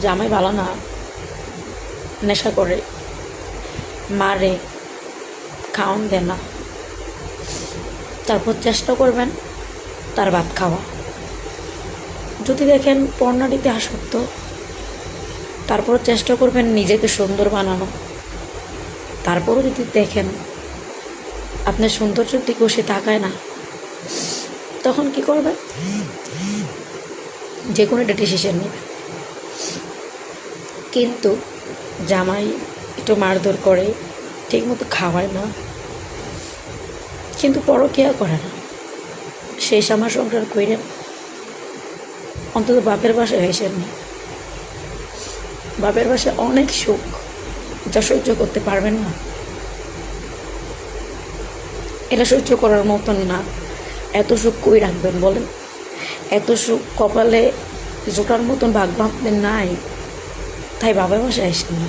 জামাই ভালো না, নেশা করে, মারে, খাওয়ান দেয় না, তারপর চেষ্টা করবেন তার ভাত খাওয়া। যদি দেখেন পর্ণাটিতে আসক্ত, তারপর চেষ্টা করবেন নিজেকে সুন্দর বানানো। তারপরও যদি দেখেন আপনার সৌন্দর্যের দিকেও সে তাকায় না, তখন কি করবেন? যে কোনো একটা ডিসিশন নেবেন। কিন্তু জামাই একটু মারধর করে, ঠিকমতো খাওয়ায় না, কিন্তু পরকিয়া করে না, সেই আমার সংসার কইরেন, অন্তত বাপের বাসায় এসেননি। বাপের বাসায় অনেক সুখ, যা সহ্য করতে পারবেন না। এটা সহ্য করার মতন না। এত সুখ কই রাখবেন বলেন? এত সুখ কপালে জোটার মতন ভাগ্য আপনাদের নাই, তাই বাবার বাসায় আসেন না।